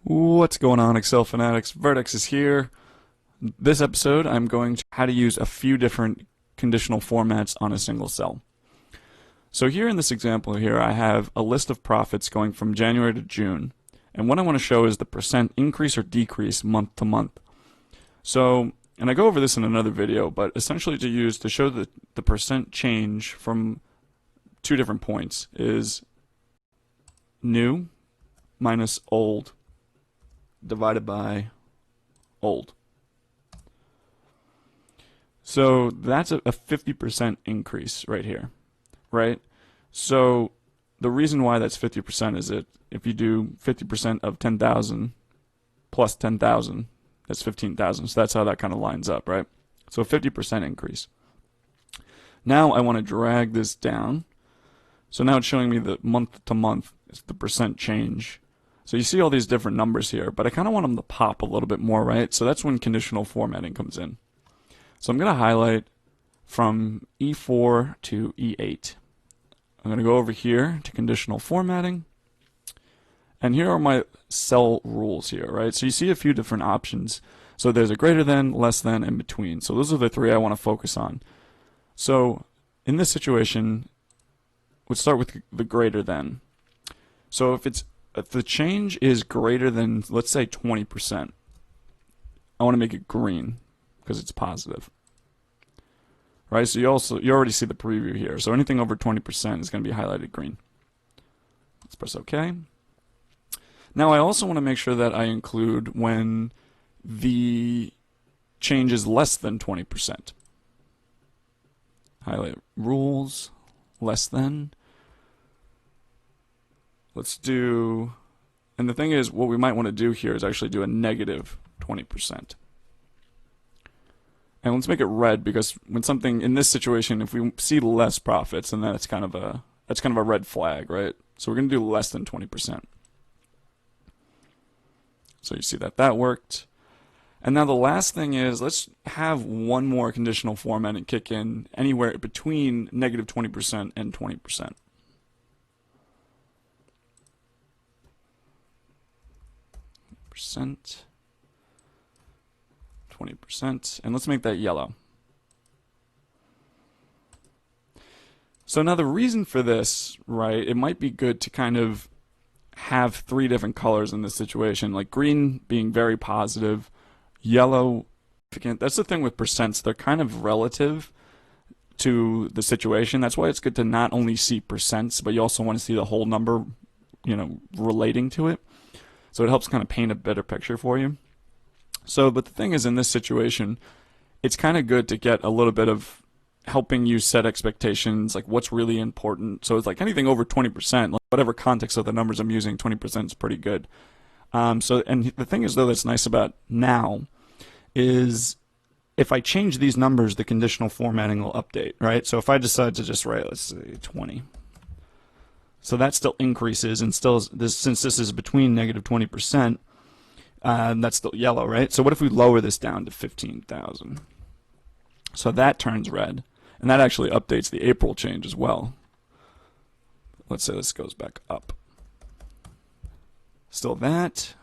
What's going on, Excel fanatics? Verdexes here. This episode, I'm going to how to use a few different conditional formats on a single cell. So here in this example here, I have a list of profits going from January to June. And what I want to show is the percent increase or decrease month to month. So, and I go over this in another video, but essentially to show the percent change from two different points is new minus old divided by old. So that's a 50% increase right here, right? So the reason why that's 50% is that if you do 50% of 10,000 plus 10,000, that's 15,000. So that's how that kind of lines up, right? So 50% increase. Now I want to drag this down. So now it's showing me the month to month is the percent change. So you see all these different numbers here, but I kind of want them to pop a little bit more, right? So that's when conditional formatting comes in. So I'm going to highlight from E4 to E8. I'm going to go over here to conditional formatting. And here are my cell rules here, right? So you see a few different options. So there's a greater than, less than, and between. So those are the three I want to focus on. So in this situation, we'll start with the greater than. So if the change is greater than, let's say, 20%, I want to make it green because it's positive. Right? So you already see the preview here. So anything over 20% is going to be highlighted green. Let's press OK. Now I also want to make sure that I include when the change is less than 20%. Highlight rules, less than. Let's do, and the thing is, what we might want to do here is actually do a negative 20%. And let's make it red because when something in this situation, if we see less profits, then that's kind of a red flag, right? So we're going to do less than 20%. So you see that worked. And now the last thing is, let's have one more conditional formatting kick in anywhere between negative 20% and 20%. Percent, 20%, and let's make that yellow. So now the reason for this, right, it might be good to kind of have three different colors in this situation, like green being very positive, yellow, that's the thing with percents, they're kind of relative to the situation. That's why it's good to not only see percents, but you also want to see the whole number, relating to it. So it helps kind of paint a better picture for you. So, but the thing is, in this situation, it's kind of good to get a little bit of helping you set expectations, like what's really important. So it's like anything over 20%, like whatever context of the numbers I'm using, 20% is pretty good. And the thing is, though, that's nice about now is if I change these numbers, the conditional formatting will update, right? So if I decide to just write, let's say 20. So that still increases, and since this is between negative 20%, that's still yellow, right? So what if we lower this down to 15,000? So that turns red, and that actually updates the April change as well. Let's say this goes back up. Still that.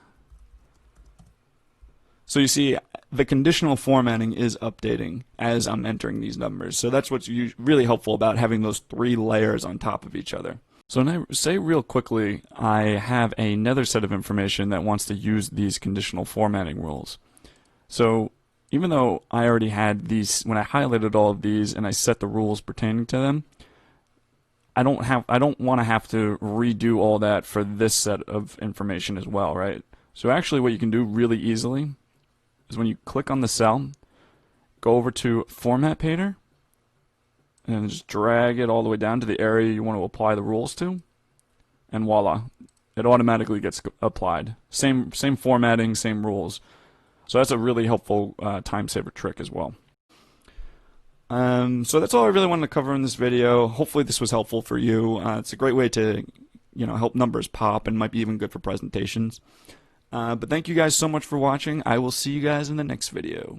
So you see, the conditional formatting is updating as I'm entering these numbers. So that's what's really helpful about having those three layers on top of each other. So now, say real quickly, I have another set of information that wants to use these conditional formatting rules. So even though I already had these, when I highlighted all of these and I set the rules pertaining to them, I don't want to have to redo all that for this set of information as well, right? So actually what you can do really easily is when you click on the cell, go over to Format Painter, and then just drag it all the way down to the area you want to apply the rules to, and voila, it automatically gets applied. Same formatting, same rules. So that's a really helpful time saver trick as well. So that's all I really wanted to cover in this video. Hopefully this was helpful for you. It's a great way to help numbers pop, and might be even good for presentations. But thank you guys so much for watching. I will see you guys in the next video.